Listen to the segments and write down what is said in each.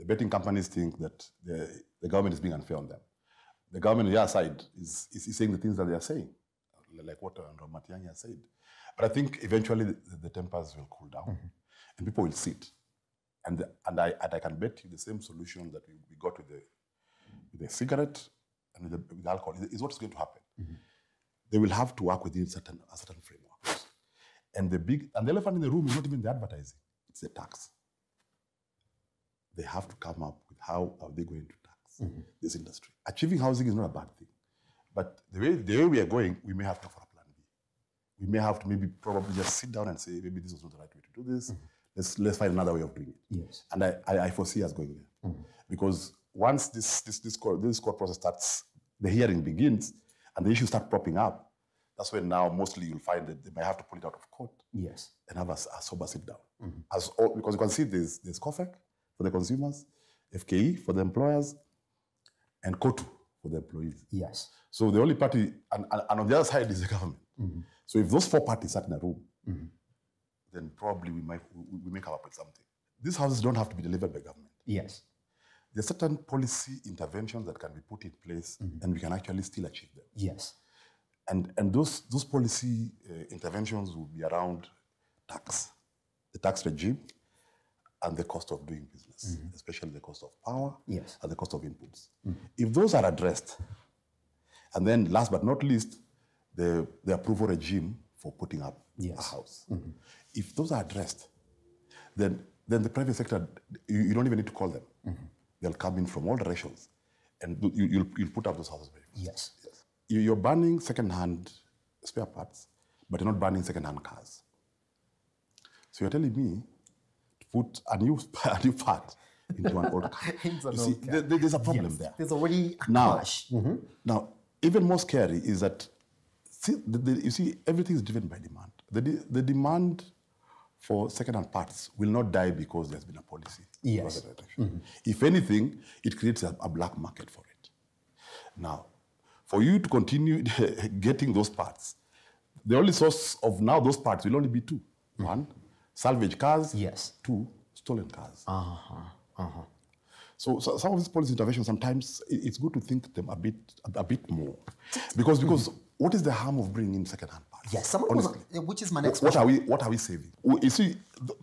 the betting companies think that the government is being unfair on them. The government on the other side is saying the things that they are saying, like what Andrew Matiang'i has said. But I think eventually the tempers will cool down, and people will sit. And I can bet you the same solution that we got with the cigarette and with the alcohol is what's going to happen. They will have to work within a certain framework. And the elephant in the room is not even the advertising; it's the tax. They have to come up with how are they going to tax this industry. Achieving housing is not a bad thing, but the way we are going, we may have to for a plan B. We may have to probably just sit down and say maybe this was not the right way to do this. Let's find another way of doing it. Yes. And I foresee us going there because once this court process starts, the hearing begins, and the issues start propping up. That's when now mostly you'll find that they might have to pull it out of court. Yes. And have a sober sit down. Because you can see there's COFEC for the consumers, FKE for the employers, and KOTU for the employees. Yes. So the only party, and on the other side is the government. So if those four parties sat in a room, then probably we may come up with something. These houses don't have to be delivered by government. Yes. There are certain policy interventions that can be put in place, and we can actually still achieve them. Yes. And those policy interventions will be around tax, the tax regime, and the cost of doing business, especially the cost of power and the cost of inputs. If those are addressed, and then last but not least, the approval regime for putting up a house. If those are addressed, then the private sector, you don't even need to call them. They'll come in from all directions, and you'll put up those houses very fast. Yes. You're banning second-hand spare parts, but you're not banning second-hand cars. So you're telling me to put a new part into an old car. You see, there's a problem there. There's already a clash. Now, even more scary is that, you see, everything is driven by demand. The demand for second-hand parts will not die because there's been a policy. Yes. If anything, it creates a black market for it. Now, for you to continue getting those parts, the only source of now those parts will only be two. One, salvage cars. Yes. Two, stolen cars. So some of these policy interventions, sometimes it's good to think them a bit more. Because what is the harm of bringing in second-hand parts? Yes, which is my next question. What are we saving? You see,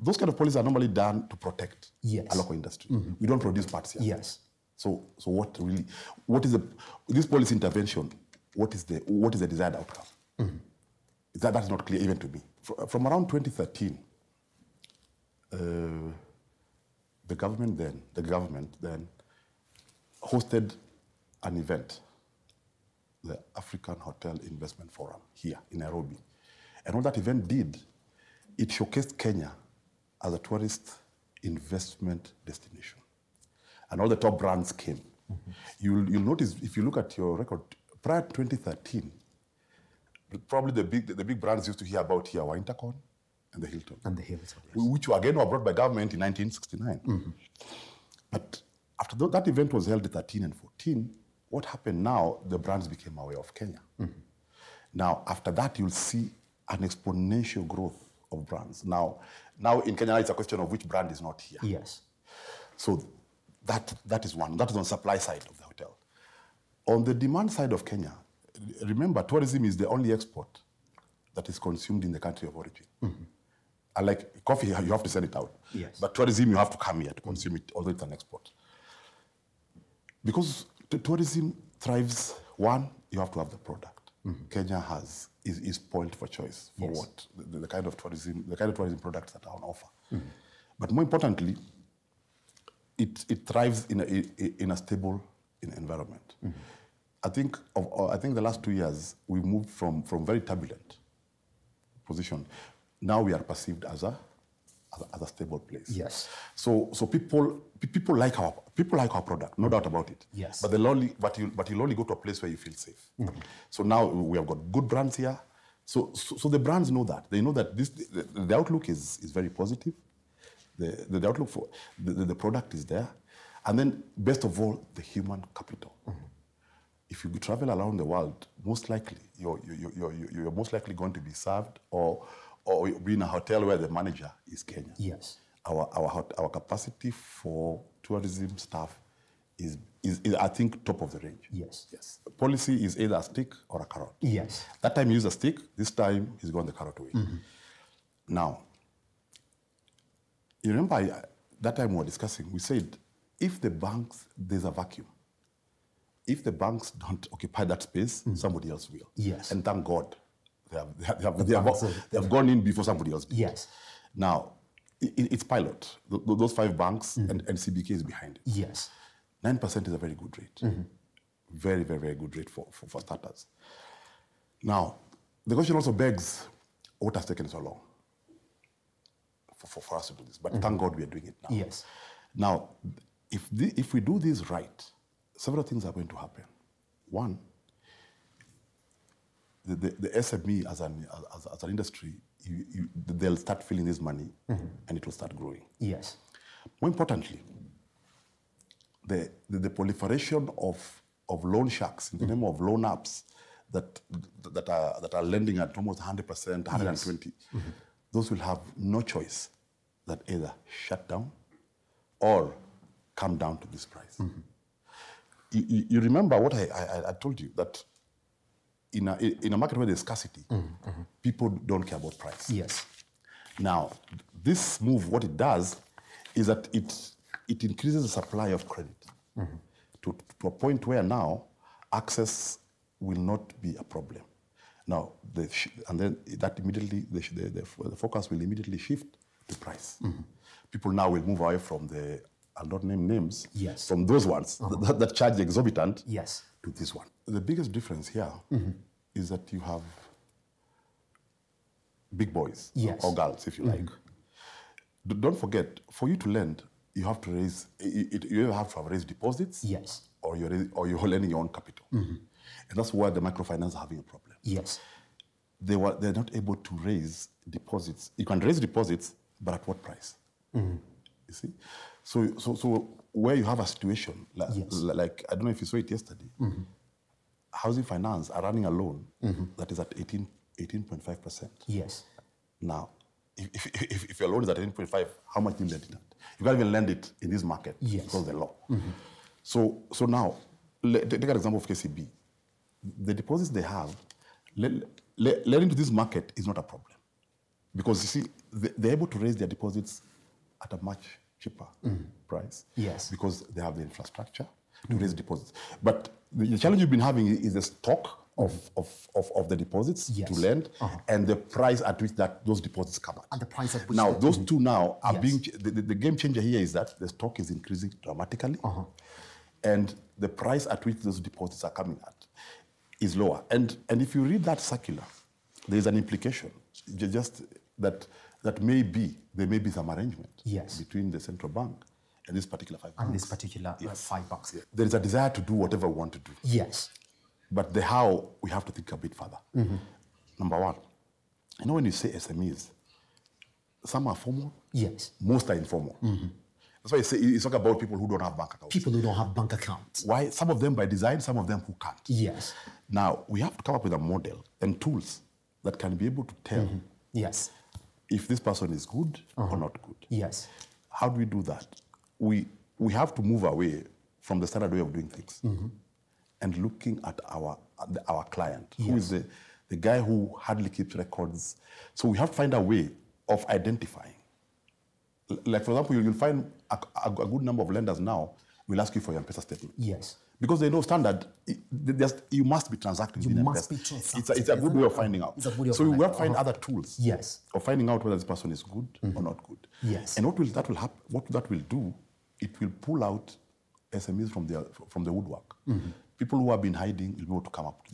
those kind of policies are normally done to protect a local industry. We don't produce parts here. Yes. So what is this policy intervention? What is the desired outcome? That is not clear even to me. From around 2013, the government then hosted an event, the African Hotel Investment Forum here in Nairobi. And what that event did, it showcased Kenya as a tourist investment destination. And all the top brands came. You'll notice, if you look at your record, prior to 2013, probably the big brands used to hear about here were Intercon and the Hilton. Yes. Which again were brought by government in 1969. But after that event was held in 13 and 14, what happened now, the brands became aware of Kenya. Now, after that, you'll see an exponential growth of brands. Now in Kenya, it's a question of which brand is not here. Yes. So that is one. That is on the supply side of the hotel. On the demand side of Kenya, remember, tourism is the only export that is consumed in the country of origin. Unlike coffee, you have to send it out. Yes. But tourism, you have to come here to consume it, although it's an export. Because tourism thrives, one, you have to have the product. Kenya is spoiled for choice for what? The kind of tourism products that are on offer. But more importantly, it thrives in a stable environment. I think the last 2 years we moved from very turbulent position. Now we are perceived as a stable place. Yes. So people like our product, no doubt about it. Yes. But you'll only go to a place where you feel safe. So now we have got good brands here. So the brands know that. They know that the outlook is very positive. The outlook for the product is there. And then, best of all, the human capital. If you travel around the world, most likely you're most likely going to be served or be in a hotel where the manager is Kenyan. Yes. Our capacity to tourism staff is I think, top of the range. Yes. Yes. Policy is either a stick or a carrot. Yes. That time you use a stick, this time he's gone the carrot way. Now, you remember that time we were discussing, we said, if the banks, there's a vacuum. If the banks don't occupy that space, somebody else will. Yes. And thank God, they have gone in before somebody else did. Yes. Now, it's pilot. Those 5 banks and CBK is behind it. Yes. 9% is a very good rate. Very, very, very good rate for starters. Now, the question also begs, what has taken so long for us to do this? But thank God we are doing it now. Yes. Now, if we do this right, several things are going to happen. One, the SME as an industry, they'll start feeling this money and it will start growing. Yes. More importantly, the proliferation of loan sharks in the name of loan apps that are lending at almost 100%, 120, those will have no choice that either shut down or come down to this price. You remember what I told you, that in a market where there's scarcity, people don't care about price. Yes. Now, this move, what it does is that it increases the supply of credit to a point where now access will not be a problem. Now, and then that immediately, the focus will immediately shift to price. People now will move away from I'll not name names, yes, from those ones that charge exorbitant, yes, to this one. The biggest difference here is that you have big boys, yes, or girls, if you like. Don't forget, for you to lend, you have to raise, you either have to have raised deposits, yes, or you're lending your own capital. And that's why the microfinance are having a problem. Yes. They're not able to raise deposits. You can raise deposits, but at what price? You see? So where you have a situation, like I don't know if you saw it yesterday, housing finance are running a loan that is at 18.5%. Yes. Now, if your loan is at 18.5, how much do you lend it at? You can't even lend it in this market because of the law. So now, take an example of KCB. The deposits they have, lending to this market is not a problem. Because you see, they're able to raise their deposits at a much cheaper price. Yes. Because they have the infrastructure to raise deposits. But the challenge you've been having is the stock of the deposits to lend and the price at which those deposits come at. And the price at which now, those two now are being, the game changer here is that the stock is increasing dramatically and the price at which those deposits are coming at is lower. And if you read that circular, there's an implication, just that maybe there may be some arrangement between the central bank and this particular 5 banks. And this particular 5 banks. Yeah. There is a desire to do whatever we want to do. Yes. But the how, we have to think a bit further. Number one, you know when you say SMEs, some are formal, most are informal. That's why you talk about people who don't have bank accounts. People who don't have bank accounts. Why? Some of them by design, some of them who can't. Yes. Now, we have to come up with a model and tools that can be able to tell yes, if this person is good or not good. Yes. How do we do that? We have to move away from the standard way of doing things and looking at our client, who is the guy who hardly keeps records. So we have to find a way of identifying. Like, for example, you'll find a good number of lenders now will ask you for your M-Pesa statement. Yes. Because they know standard, you must be transacting. You must be transacting. It's a good way of finding out. So we will find other tools of finding out whether this person is good or not good. Yes. And what that will do, it will pull out SMEs from the woodwork. People who have been hiding will be able to come up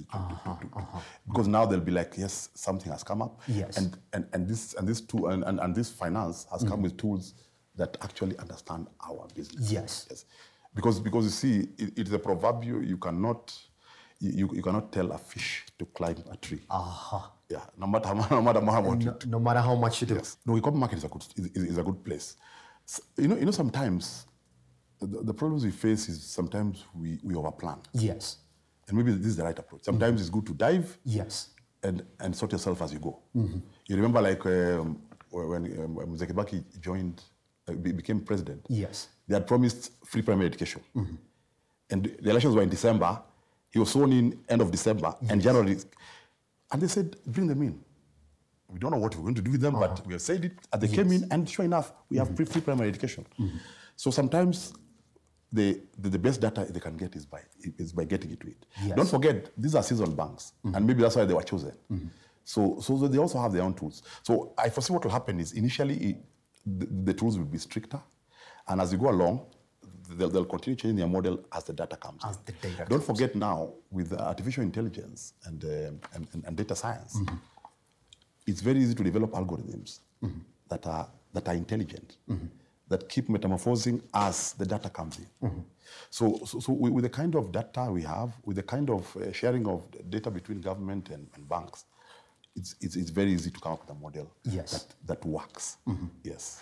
because now they'll be like, yes, something has come up. Yes. And this tool and this finance has come with tools that actually understand our business. Yes. Yes. Because you see, it's a proverbial, you cannot tell a fish to climb a tree. Yeah, no matter how much. No matter how much you do. Yes. No, e-commerce market is a good place. So, you know, sometimes the problems we face is sometimes we overplan. Yes. And maybe this is the right approach. Sometimes it's good to dive. Yes. And sort yourself as you go. You remember, like when Mzee Kibaki joined became president, Yes. they had promised free primary education. And the elections were in December. He was sworn in end of December and January. And they said, bring them in. We don't know what we're going to do with them, but we have said it. And they came in, and sure enough, we have free primary education. So sometimes the best data they can get is by getting into it. Yes. Don't forget, these are seasoned banks, and maybe that's why they were chosen. So they also have their own tools. So I foresee what will happen is initially the tools will be stricter, and as you go along, they'll continue changing their model as the data comes. As the data Don't forget now, with artificial intelligence and data science, it's very easy to develop algorithms that are intelligent, that keep metamorphosing as the data comes in. So with the kind of data we have, with the kind of sharing of data between government and banks, it's very easy to come up with a model Yes. that works. Yes.